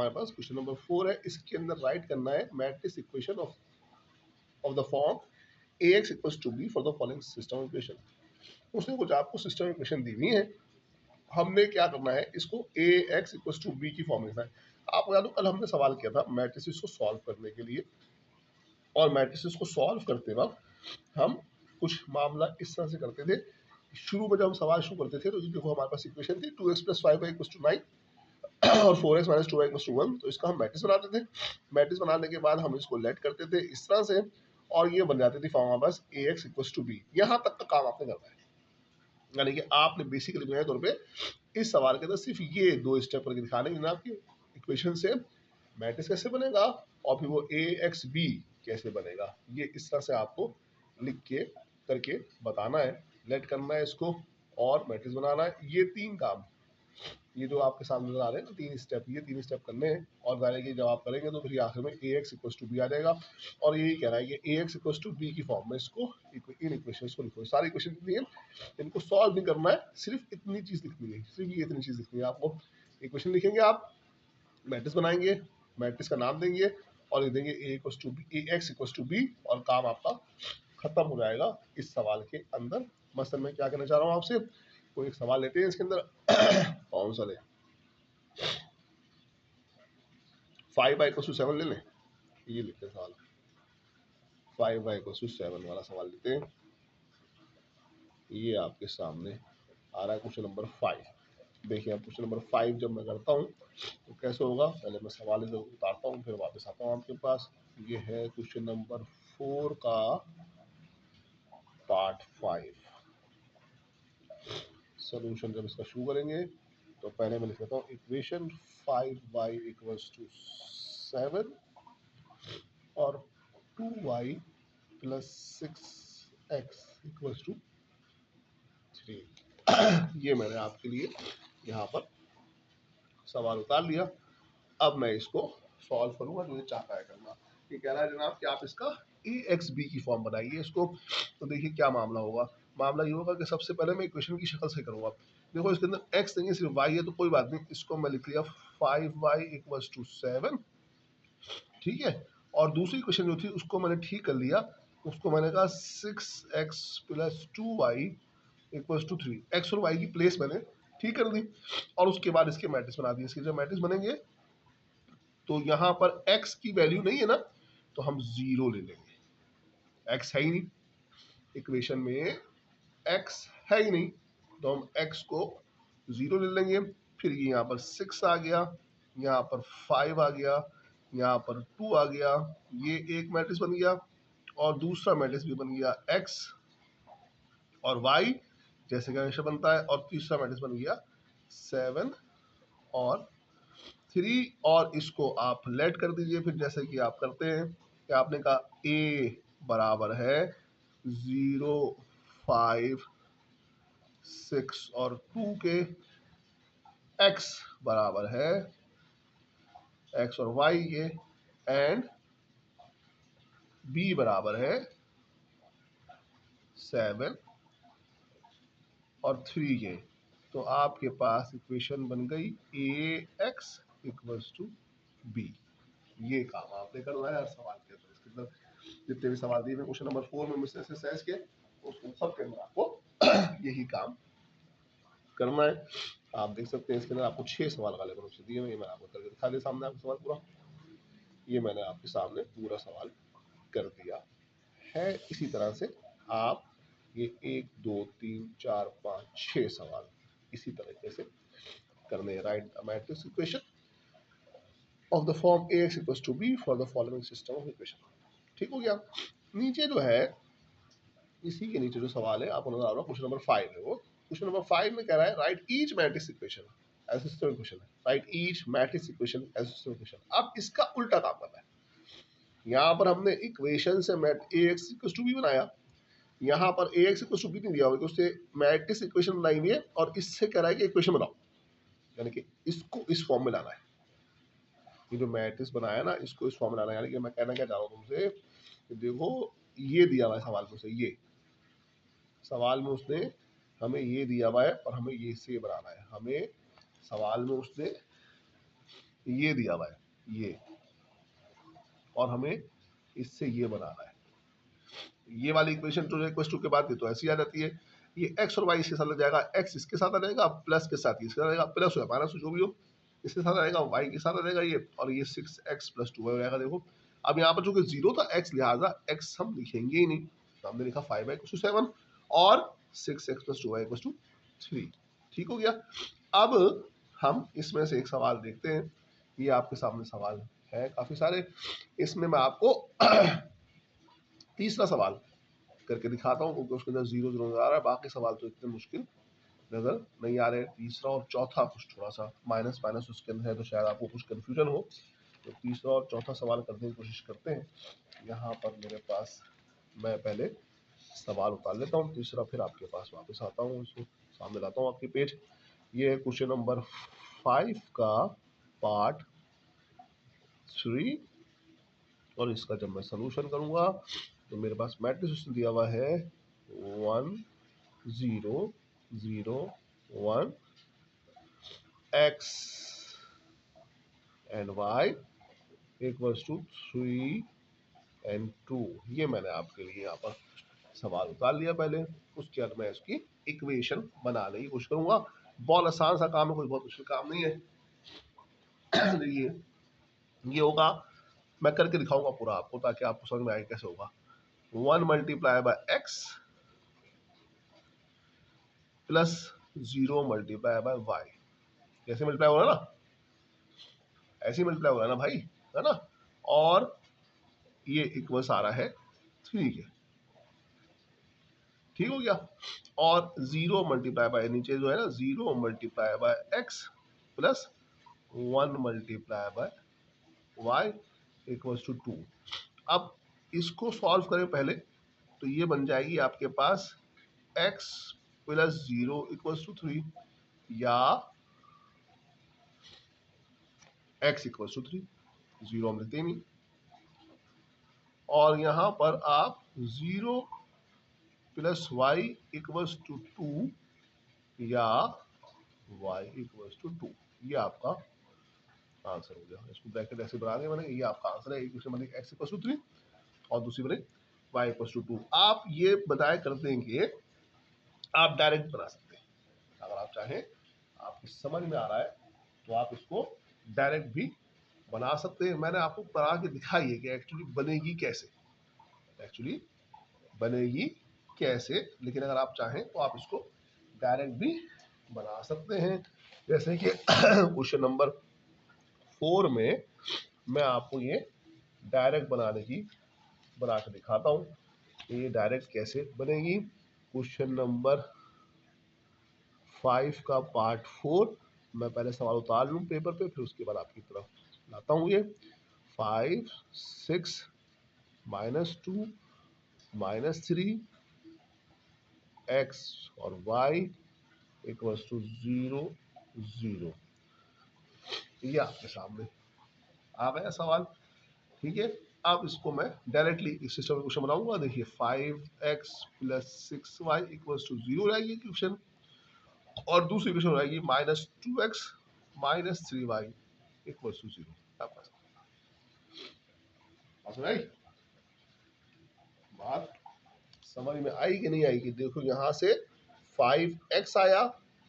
हमारे पास question number 4 है। इसके अंदर राइट करना है matrix equation of the form Ax equals to B for the following system equation. उसने कुछ आपको सिस्टम इक्वेशन दी हुई है, हमने क्या करना है, इसको Ax इक्वल्स टू बी की फॉर्म में लिखना है। आपको याद हो कल हमने सवाल किया था मैट्रिसेस को सॉल्व करने के लिए, और मैट्रिसेस को सॉल्व करते वक्त हम कुछ मामला इस तरह से करते थे। शुरू में जब हम सवाल शुरू करते थे तो देखो हमारे पास इक्वेशन थी 2x plus 5y equals to 9 और 4x minus 2y equals to 1। तो इसका हम मैट्रिक्स बनाते थे, मैट्रिक्स बनाने के बाद हम इसको लेट करते थे इस तरह से, और ये बन जाती थी फॉर्म हमारे पास Ax इक्वल्स टू बी। यहाँ तक का काम आपने करना है, यानी कि आपने बेसिकली बुनियादी तौर पे इस सवाल के अंदर सिर्फ ये दो स्टेप करके दिखाने हैं आपकी इक्वेशन से मैट्रिक्स कैसे बनेगा और फिर वो Ax b कैसे बनेगा। ये इस तरह से आपको लिख के करके बताना है, लेट करना है इसको और मैट्रिक्स बनाना है। ये तीन काम, ये जो आपके सामने नजर आ रहे हैं ना तीन स्टेप, ये तीन स्टेप करने हैं और जाने की जब आप करेंगे तो फिर आखिर में Ax इक्वल्स टू बी आ जाएगा। और यही कह रहा है कि Ax इक्वल्स टू बी की फॉर्म में इसको इन इक्वेशंस को लिखो। सारी इक्वेशन कितनी है, इनको सॉल्व नहीं करना है, सिर्फ इतनी चीज लिखनी है, सिर्फ ये इतनी चीज लिखनी है आपको। इक्वेशन लिखेंगे आप, मैट्रिक्स बनाएंगे, मैट्रिक्स का नाम देंगे और लिख देंगे Ax इक्वल्स टू बी और काम आपका खत्म हो जाएगा इस सवाल के अंदर। मसलन मैं क्या कहना चाह रहा हूँ आपसे, कोई एक सवाल लेते हैं इसके अंदर कौन सा ले, 5y इक्वल्स टू 7 ले लें, ये लिखते हैं सवाल 5y इक्वल्स टू 7 वाला सवाल लेते हैं। ये आपके सामने आ रहा है क्वेश्चन नंबर 5। देखिए अब क्वेश्चन नंबर 5 जब मैं करता हूँ तो कैसे होगा, पहले मैं सवाल इधर उतारता हूँ फिर वापस आता हूँ आपके पास। ये है क्वेश्चन नंबर 4 का पार्ट 5। सोल्यूशन जब इसका शुरू करेंगे तो पहले मैं लिख लेता हूँ इक्वेशन 5y इक्वल्स टू 7 और 2y plus 6x equals to 3। ये मैंने आपके लिए यहाँ पर सवाल उतार लिया। अब मैं इसको सॉल्व करूंगा जो ये चाहता है करना। ये कह रहा है जनाब कि आप इसका Ax की फॉर्म बनाइए इसको। तो देखिए क्या मामला होगा, मामला ये होगा कि सबसे पहले मैं इक्वेशन की शक्ल से करूंगा। देखो इसके अंदर x नहीं है सिर्फ y है, तो कोई बात नहीं, इसको मैं लिख लिया 5y इक्वल्स टू 7, ठीक है। और दूसरी इक्वेशन जो थी उसको मैंने ठीक कर लिया, उसको मैंने कहा 6x plus 2y equals to 3। X और वाई की प्लेस मैंने ठीक कर दी और उसके बाद इसके मैट्रिक्स बना दिए। इसके जब मैट्रिक्स बनेंगे तो यहाँ पर x की वैल्यू नहीं है ना, तो हम 0 ले लेंगे, x है ही नहीं इक्वेशन में, x है ही नहीं तो हम x को 0 ले लेंगे। फिर ये यहाँ पर 6 आ गया, यहाँ पर 5 आ गया, यहाँ पर 2 आ गया, ये एक मैट्रिक्स बन गया और दूसरा मैट्रिक्स भी बन गया x और y जैसे कि हमेशा बनता है, और तीसरा मैट्रिक्स बन गया 7 और 3। और इसको आप लेट कर दीजिए फिर जैसे कि आप करते हैं कि आपने कहा a बराबर है 0, 5, 6 और 2 के, x बराबर है x और y के, एंड b बराबर है 7 और 3 के। तो आपके पास इक्वेशन बन गई Ax इक्वल्स टू b। ये काम आपने करना है हर सवाल के अंदर। इसके अंदर जितने भी सवाल दिए क्वेश्चन नंबर 4 में मिस्टर एक्सरसाइज के, उन सब के अंदर आपको यही काम करना है। आप देख सकते हैं इसके अंदर आपको 6 सवाल काले कलम से दिए हुए, मैं आपको करके दिखा दिया सामने आपको सवाल पूरा। ये मैंने आपके सामने पूरा सवाल कर दिया है। इसी तरह से आप ये 1, 2, 3, 4, 5, 6 सवाल इसी तरीके से करने हैं। Write matrix equation of the form Ax equals to b for the following system of equation. ठीक हो गया। नीचे जो है, इसी के नीचे जो सवाल है आपको नजर आ रहा है क्वेश्चन नंबर 5 है, वो क्वेश्चन नंबर 5 में कह रहा है right each matrix equation as system equation है। Right each matrix equation as system equation. अब इसका उल्टा काम करना है। यहाँ पर हमने इक्वेशन से Ax इक्वल्स टू b बनाया, यहाँ पर Ax इक्वल्स टू b नहीं दिया हुआ, उससे मैट्रिक्स इक्वेशन बनाई हुई है और इससे कह रहा है कि इक्वेशन बनाओ, यानी कि इसको इस फॉर्म में लाना है। ये जो मैट्रिक्स बनाया ना इसको इस फॉर्म में लाना है। यानी कि मैं कहना क्या चाह रहा हूँ तुमसे कि देखो ये दिया हुआ है सवाल में, ये सवाल में उसने हमें ये दिया हुआ है और हमें ये से बनाना है। हमें सवाल में उसने ये दिया हुआ है ये, और हमें इससे ये बनाना है। ये वाली इक्वेशन टू इक्वल टू के बाद ये तो ऐसी आ जाती है, ये x और y इसके साथ लग जाएगा, x इसके साथ आ जाएगा प्लस के साथ इसके साथ आएगा, प्लस हो या माइनस जो भी हो इसके साथ आएगा, y के साथ आ जाएगा ये, और ये 6x + 2y हो जाएगा। देखो अब यहाँ पर जो कि 0 था x, लिहाजा x हम लिखेंगे ही नहीं, तो हमने लिखा 5y = 7 और 6x + 2y = 3। ठीक हो गया। अब हम इसमें से एक सवाल देखते हैं, ये आपके सामने सवाल है काफी सारे, इसमें मैं आपको तीसरा सवाल करके दिखाता हूँ, क्योंकि उसके अंदर 0 0 नजर आ रहा है, बाकी सवाल तो इतने मुश्किल नजर नहीं आ रहे। तीसरा और चौथा कुछ थोड़ा सा माइनस माइनस उसके अंदर है, तो शायद आपको कुछ कंफ्यूजन हो, तो तीसरा और चौथा सवाल करने की कोशिश करते हैं। यहाँ पर मेरे पास, मैं पहले सवाल उतार लेता हूँ तीसरा, फिर आपके पास वापस आता हूँ, इसको सामने लाता हूँ आपके पेज। ये है क्वेश्चन नंबर 5 का पार्ट 3, और इसका जब मैं सोल्यूशन करूंगा तो मेरे पास मैट्रिक्स दिया हुआ है 1 0 0 1 x and y equals to 3 and 2। ये मैंने आपके लिए यहाँ पर सवाल उतार लिया पहले, उसके बाद मैं इसकी इक्वेशन बनाने की कोशिश करूंगा। बहुत आसान सा काम है, कोई बहुत मुश्किल काम नहीं है। देखिए ये होगा, मैं करके दिखाऊंगा पूरा आपको, ताकि आपको समझ में आए कैसे होगा। 1 × x प्लस 0 × y, कैसे मल्टीप्लाई हो रहा है ना, ऐसे मल्टीप्लाई हो रहा है ना भाई, है ना। और ये इक्वल्स आ रहा है 3 के, ठीक हो गया। और 0 × नीचे जो है ना 0 × x plus 1 × y equals to 2। अब इसको सॉल्व करें पहले, तो ये बन जाएगी आपके पास x प्लस 0 इक्वल्स टू 3, या x इक्वल्स टू 3, 0 हम लिखते ही नहीं, और यहाँ पर आप 0 प्लस y इक्वल्स टू 2 या y इक्वल्स टू 2, ये आपका आंसर हो गया। इसको ब्रैकेट ऐसे बना दें मैंने, ये आपका आंसर है। एक दूसरे बने x इक्वल्स टू 3 और दूसरी बने y इक्वल्स टू 2। आप ये बताए कर देंगे, आप डायरेक्ट बना सकते हैं अगर आप चाहें, आपकी समझ में आ रहा है तो आप इसको डायरेक्ट भी बना सकते हैं। मैंने आपको बना के दिखाई है कि एक्चुअली बनेगी कैसे, एक्चुअली बनेगी कैसे, लेकिन अगर आप चाहें तो आप इसको डायरेक्ट भी बना सकते हैं। जैसे कि क्वेश्चन नंबर 4 में मैं आपको ये डायरेक्ट बनाने की बना के दिखाता हूँ, ये डायरेक्ट कैसे बनेगी। क्वेश्चन नंबर 5 का पार्ट 4, मैं पहले सवाल उतार लूँ पेपर पे, फिर उसके बाद आपकी तरफ लाता हूँ। ये 5 6 -2 -3 x और y इक्वल्स टू 0 0, ये आपके सामने आ गया सवाल, ठीक है। अब इसको मैं डायरेक्टली इस सिस्टम में क्वेश्चन बनाऊंगा। देखिए 5x plus 6y equals to 0 रहेगी क्वेश्चन, और दूसरी क्वेश्चन रहेगी -2x -3y इक्वल्स टू 0। बात समझ में आई कि नहीं आई? कि देखो यहाँ से 5x आया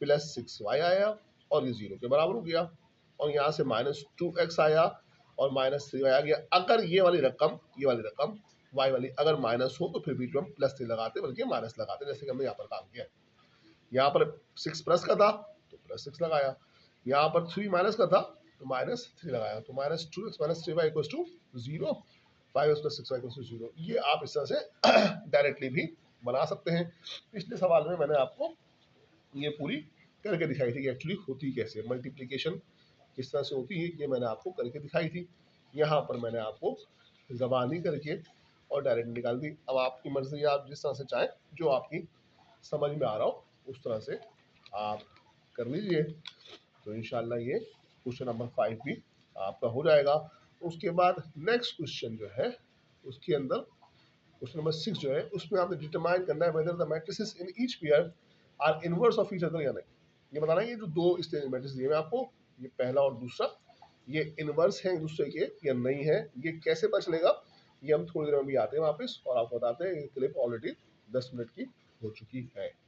प्लस 6y आया और ये 0 के बराबर हो गया, और यहाँ से -2x आया और -3y आ गया। अगर ये वाली रकम y वाली अगर माइनस हो तो फिर बीच में हम प्लस नहीं लगाते बल्कि माइनस लगाते, जैसे कि हमने यहाँ पर काम किया। यहाँ पर 6 प्लस का था तो +6 लगाया, यहाँ पर 3 माइनस का था तो -3 लगाया, तो -2x -3y equals to 0, 5x + 6y equals to 0। ये आप इस तरह से डायरेक्टली भी बना सकते हैं। पिछले सवाल में मैंने आपको ये पूरी करके दिखाई थी कि एक्चुअली होती कैसे, मल्टीप्लिकेशन किस तरह से होती है, ये मैंने आपको करके दिखाई थी। यहाँ पर मैंने आपको ज़बानी करके और डायरेक्ट निकाल दी। अब आपकी मर्जी, आप जिस तरह से चाहें, जो आपकी समझ में आ रहा हो उस तरह से आप कर लीजिए। तो इंशाल्लाह ये क्वेश्चन नंबर 5 भी आपका हो जाएगा। उसके बाद नेक्स्ट क्वेश्चन जो है उसके अंदर क्वेश्चन नंबर 6 जो है उसमें आपने डिटरमाइन करना है whether the matrices in each pair are inverse of each other या नहीं। ये बताना है, ये जो दो स्टेज मैट्रिक्स दिए हैं आपको, ये पहला और दूसरा, ये इनवर्स है एक दूसरे के या नहीं है, ये कैसे पता चलेगा, ये हम थोड़ी देर में भी आते हैं वापस और आपको बताते हैं। ये क्लिप ऑलरेडी 10 मिनट की हो चुकी है।